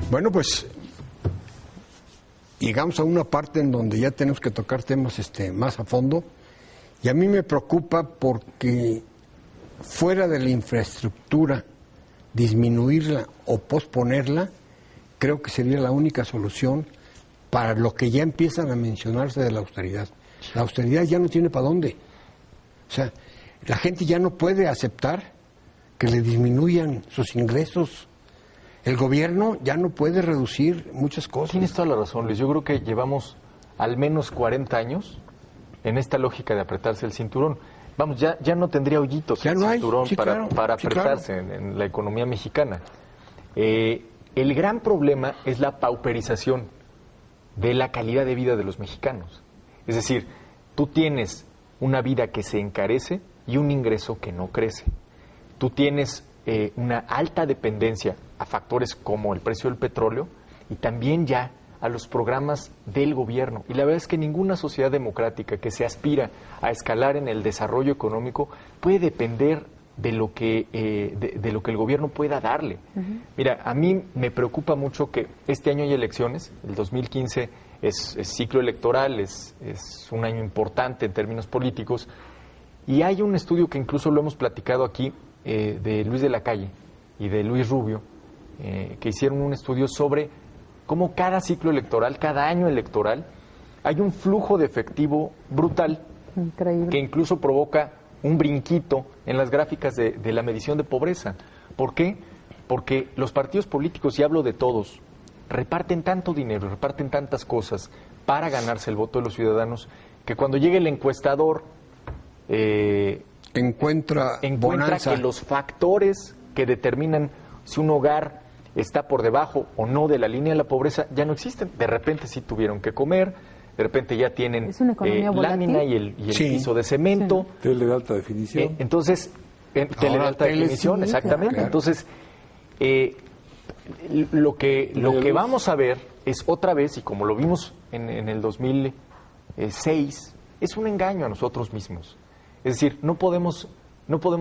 Bueno, pues llegamos a una parte en donde ya tenemos que tocar temas más a fondo, y a mí me preocupa porque fuera de la infraestructura, disminuirla o posponerla, creo que sería la única solución para lo que ya empiezan a mencionarse de la austeridad. La austeridad ya no tiene para dónde. O sea, la gente ya no puede aceptar que le disminuyan sus ingresos. El gobierno ya no puede reducir muchas cosas. Tienes toda la razón, Luis. Yo creo que llevamos al menos 40 años en esta lógica de apretarse el cinturón. Vamos, ya no tendría hoyitos ya el no cinturón sí, para, claro, para apretarse en la economía mexicana. El gran problema es la pauperización de la calidad de vida de los mexicanos. Es decir, tú tienes una vida que se encarece y un ingreso que no crece. Tú tienes una alta dependencia a factores como el precio del petróleo y también ya a los programas del gobierno. Y la verdad es que ninguna sociedad democrática que se aspira a escalar en el desarrollo económico puede depender de lo que el gobierno pueda darle. Mira, a mí me preocupa mucho que este año hay elecciones, el 2015 es ciclo electoral, es un año importante en términos políticos, y hay un estudio que incluso lo hemos platicado aquí, de Luis de la Calle y de Luis Rubio, que hicieron un estudio sobre cómo cada ciclo electoral, cada año electoral, hay un flujo de efectivo brutal. Increíble. Que incluso provoca un brinquito en las gráficas de la medición de pobreza. ¿Por qué? Porque los partidos políticos, y hablo de todos, reparten tanto dinero, reparten tantas cosas para ganarse el voto de los ciudadanos, que cuando llegue el encuestador encuentra que los factores que determinan si un hogar está por debajo o no de la línea de la pobreza ya no existen. De repente sí tuvieron que comer, de repente ya tienen lámina y el piso de cemento. Sí. Tele de alta definición. Entonces, tele de alta definición, exactamente. Claro. Entonces, lo que vamos a ver es otra vez, y como lo vimos en el 2006, es un engaño a nosotros mismos. Es decir, no podemos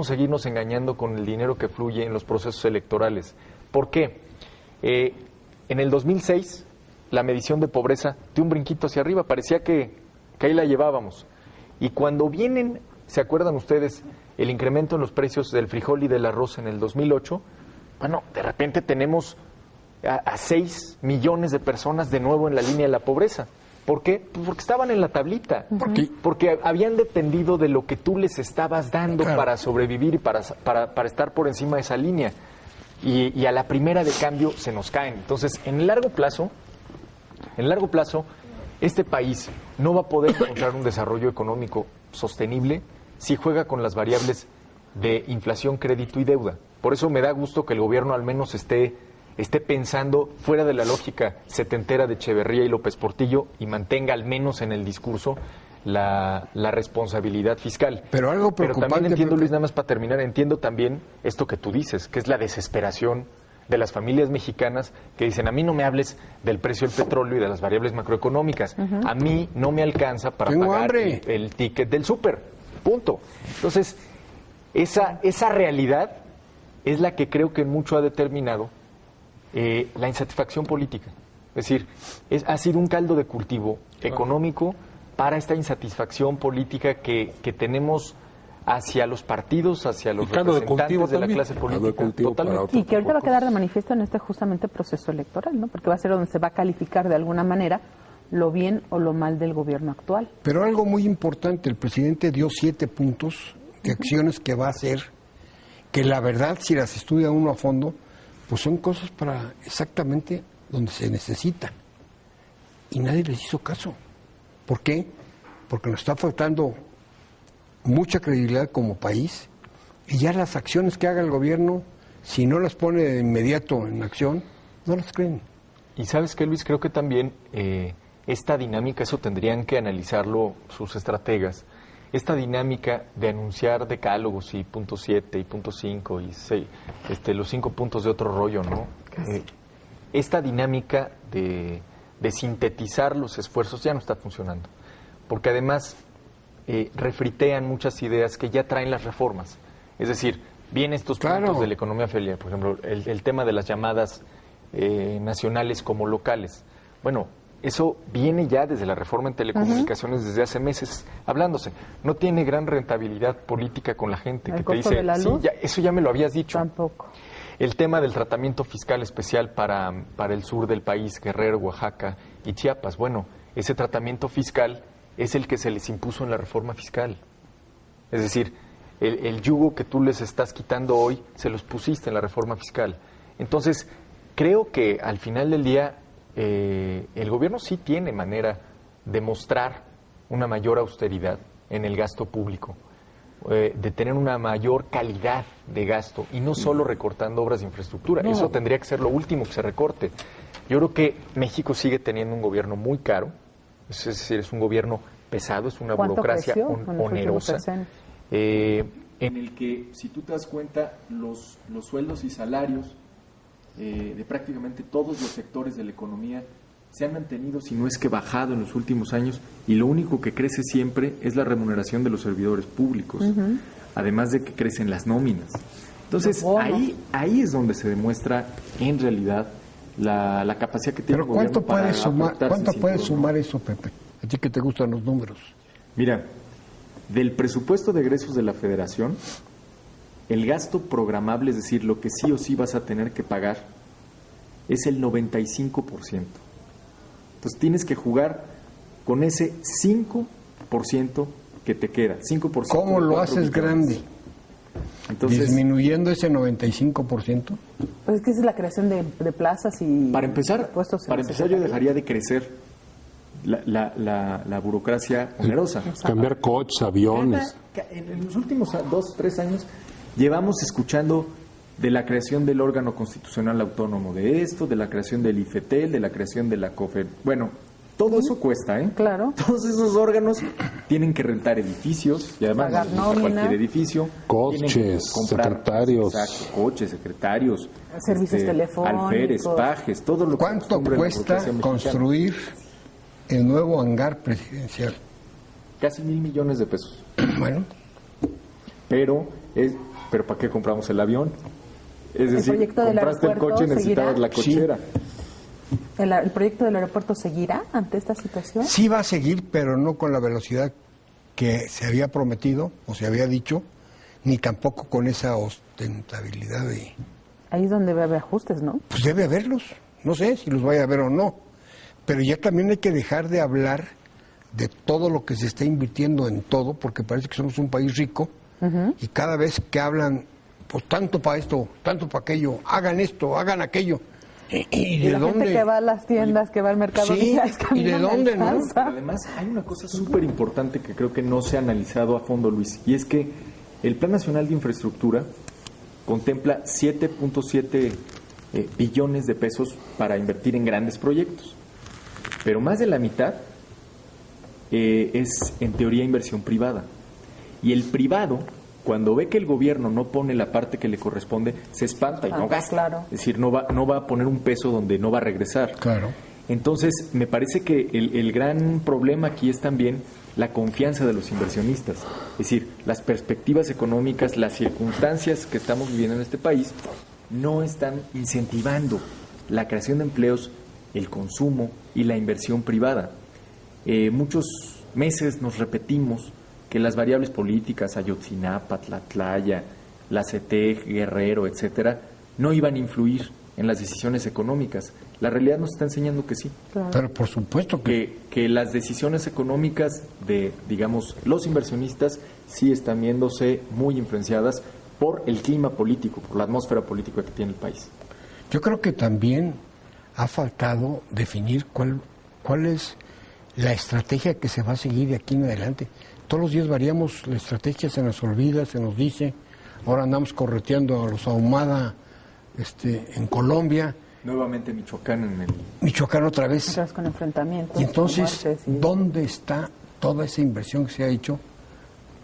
seguirnos engañando con el dinero que fluye en los procesos electorales. ¿Por qué? En el 2006, la medición de pobreza dio un brinquito hacia arriba, parecía que ahí la llevábamos. Y cuando vienen, ¿se acuerdan ustedes el incremento en los precios del frijol y del arroz en el 2008? Bueno, de repente tenemos a 6 millones de personas de nuevo en la línea de la pobreza. ¿Por qué? Pues porque estaban en la tablita. Porque habían dependido de lo que tú les estabas dando para sobrevivir y para estar por encima de esa línea. Y a la primera de cambio se nos caen. Entonces, en el largo plazo, este país no va a poder encontrar un desarrollo económico sostenible si juega con las variables de inflación, crédito y deuda. Por eso me da gusto que el gobierno al menos esté pensando fuera de la lógica setentera de Echeverría y López Portillo y mantenga al menos en el discurso la responsabilidad fiscal. Pero algo preocupante. Pero también entiendo, Luis, nada más para terminar, entiendo también esto que tú dices, que es la desesperación de las familias mexicanas que dicen, a mí no me hables del precio del petróleo y de las variables macroeconómicas, a mí no me alcanza para pagar el ticket del súper, punto. Entonces, esa realidad es la que creo que mucho ha determinado la insatisfacción política. Es decir, ha sido un caldo de cultivo económico para esta insatisfacción política que tenemos hacia los partidos, hacia los representantes de la clase política. Totalmente. Y que ahorita va a quedar de manifiesto en este justamente proceso electoral, ¿no? Porque va a ser donde se va a calificar de alguna manera lo bien o lo mal del gobierno actual. Pero algo muy importante, el presidente dio 7 puntos de acciones que va a hacer, que la verdad, si las estudia uno a fondo, pues son cosas para exactamente donde se necesita. Y nadie les hizo caso. ¿Por qué? Porque nos está faltando mucha credibilidad como país, y ya las acciones que haga el gobierno, si no las pone de inmediato en acción, no las creen. Y ¿sabes qué, Luis? Creo que también esta dinámica, eso tendrían que analizarlo sus estrategas, esta dinámica de anunciar decálogos y punto 7 y punto 5 y 6, los 5 puntos de otro rollo, ¿no? Esta dinámica de sintetizar los esfuerzos ya no está funcionando, porque además refritean muchas ideas que ya traen las reformas. Es decir, vienen estos puntos de la economía familiar, por ejemplo, el tema de las llamadas nacionales como locales. Bueno, eso viene ya desde la reforma en telecomunicaciones desde hace meses hablándose. No tiene gran rentabilidad política con la gente que te dice, sí, ya, eso ya me lo habías dicho. Tampoco. El tema del tratamiento fiscal especial para el sur del país, Guerrero, Oaxaca y Chiapas. Bueno, ese tratamiento fiscal es el que se les impuso en la reforma fiscal. Es decir, el yugo que tú les estás quitando hoy, se los pusiste en la reforma fiscal. Entonces, creo que al final del día, el gobierno sí tiene manera de mostrar una mayor austeridad en el gasto público, de tener una mayor calidad de gasto y no solo recortando obras de infraestructura. No. Eso tendría que ser lo último que se recorte. Yo creo que México sigue teniendo un gobierno muy caro, es decir, es un gobierno pesado, es una burocracia onerosa, en el que, si tú te das cuenta, los sueldos y salarios de prácticamente todos los sectores de la economía se han mantenido, si no es que bajado en los últimos años, y lo único que crece siempre es la remuneración de los servidores públicos, además de que crecen las nóminas. Entonces, ahí es donde se demuestra en realidad la capacidad que tiene el gobierno para aportarse. ¿Cuánto puede sumar eso, Pepe? A ti que te gustan los números. Mira, del presupuesto de egresos de la Federación, el gasto programable, es decir, lo que sí o sí vas a tener que pagar, es el 95%. Entonces tienes que jugar con ese 5% que te queda. 5%. ¿Cómo lo haces grande? Entonces, ¿disminuyendo ese 95%? Pues es que esa es la creación de plazas y... Para empezar yo dejaría de crecer la burocracia onerosa. Cambiar coches, aviones. En los últimos 2, 3 años llevamos escuchando de la creación del órgano constitucional autónomo de esto, de la creación del IFETEL, de la creación de la COFED. Bueno, todo eso cuesta, ¿eh? Claro. Todos esos órganos tienen que rentar edificios y además pagar nómina, cualquier edificio. Coches, secretarios. Exacto, coches, secretarios. Servicios telefónicos. Alférez, pajes, todo lo que... ¿Cuánto cuesta construir el nuevo hangar presidencial? Casi 1,000 millones de pesos. Bueno. Pero ¿para qué compramos el avión? Es decir, compraste el coche y necesitabas la cochera. Sí. ¿El proyecto del aeropuerto seguirá ante esta situación? Sí va a seguir, pero no con la velocidad que se había prometido o se había dicho, ni tampoco con esa ostentabilidad de... Ahí es donde debe haber ajustes, ¿no? Pues debe haberlos. No sé si los vaya a haber o no. Pero ya también hay que dejar de hablar de todo lo que se está invirtiendo en todo, porque parece que somos un país rico, y cada vez que hablan, pues tanto para esto, tanto para aquello, hagan esto, hagan aquello. ¿Y de la dónde? Gente que va a las tiendas, que va al mercado, sí, dice, es que ¿y de dónde no? Pero además hay una cosa súper importante que creo que no se ha analizado a fondo, Luis, y es que el Plan Nacional de Infraestructura contempla 7.7 billones de pesos para invertir en grandes proyectos, pero más de la mitad es en teoría inversión privada. Y el privado, cuando ve que el gobierno no pone la parte que le corresponde, se espanta y no gasta. Claro. Es decir, no va a poner un peso donde no va a regresar. Claro. Entonces, me parece que el gran problema aquí es también la confianza de los inversionistas. Es decir, las perspectivas económicas, las circunstancias que estamos viviendo en este país, no están incentivando la creación de empleos, el consumo y la inversión privada. Muchos meses nos repetimos que las variables políticas, Ayotzinapa, Tlatlaya, la CETEG, Guerrero, etcétera, no iban a influir en las decisiones económicas. La realidad nos está enseñando que sí. Claro. Pero por supuesto que las decisiones económicas de, digamos, los inversionistas sí están viéndose muy influenciadas por el clima político, por la atmósfera política que tiene el país. Yo creo que también ha faltado definir cuál es la estrategia que se va a seguir de aquí en adelante. Todos los días variamos la estrategia, se nos olvida, se nos dice. Ahora andamos correteando a los Ahumada en Colombia. Nuevamente Michoacán Michoacán otra vez. Otras con enfrentamientos. Y entonces, muertes, sí. ¿Dónde está toda esa inversión que se ha hecho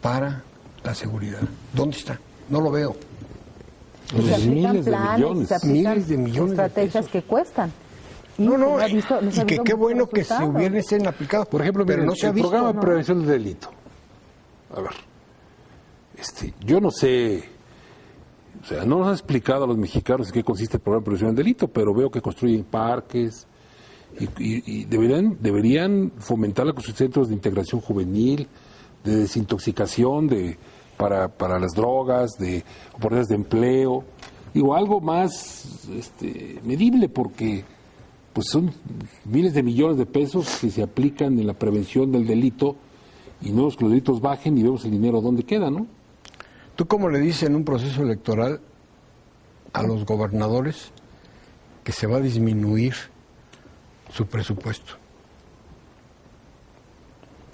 para la seguridad? ¿Dónde está? No lo veo. Se aplican miles de planes, millones. se aplican Miles de millones de estrategias pesos. que cuestan. No, se ha visto- no se y ha que visto qué muchos bueno que se resultados. hubiesen aplicado. Por ejemplo, pero miren, no se ha el visto. programa de ¿no? prevención del delito. A ver, yo no sé O sea, no nos ha explicado a los mexicanos en qué consiste el programa de prevención del delito, pero veo que construyen parques y deberían fomentar la construcción de centros de integración juvenil, de desintoxicación para las drogas, de oportunidades de empleo, digo, algo más medible, porque pues son miles de millones de pesos que se aplican en la prevención del delito y no es que los delitos bajen y vemos el dinero dónde queda, ¿no? ¿Tú cómo le dices en un proceso electoral a los gobernadores que se va a disminuir su presupuesto?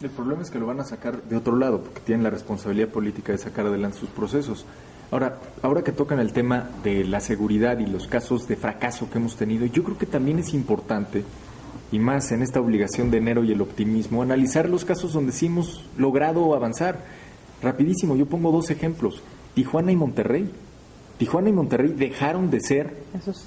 El problema es que lo van a sacar de otro lado, porque tienen la responsabilidad política de sacar adelante sus procesos. Ahora que tocan el tema de la seguridad y los casos de fracaso que hemos tenido, yo creo que también es importante, y más en esta obligación de enero y el optimismo, analizar los casos donde sí hemos logrado avanzar. Rapidísimo, yo pongo 2 ejemplos, Tijuana y Monterrey. Tijuana y Monterrey dejaron de ser,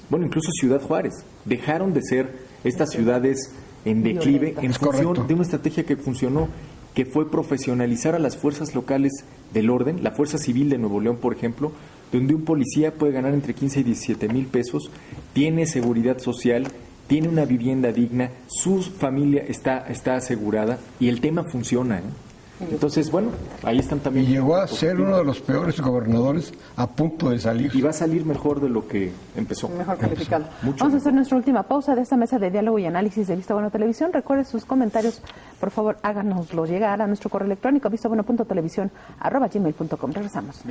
bueno, incluso Ciudad Juárez, dejaron de ser estas ciudades en declive en función de una estrategia que funcionó, que fue profesionalizar a las fuerzas locales del orden, la Fuerza Civil de Nuevo León, por ejemplo, donde un policía puede ganar entre 15 y 17 mil pesos, tiene seguridad social, tiene una vivienda digna, su familia está asegurada y el tema funciona, ¿eh? Entonces, bueno, ahí están también. Y llegó a ser uno de los peores gobernadores a punto de salir. Y va a salir mejor de lo que empezó. Mejor calificado. Vamos a hacer nuestra última pausa de esta mesa de diálogo y análisis de Vista Bueno Televisión. Recuerde sus comentarios, por favor, háganoslo llegar a nuestro correo electrónico vistabueno.televisión@gmail.com. Regresamos.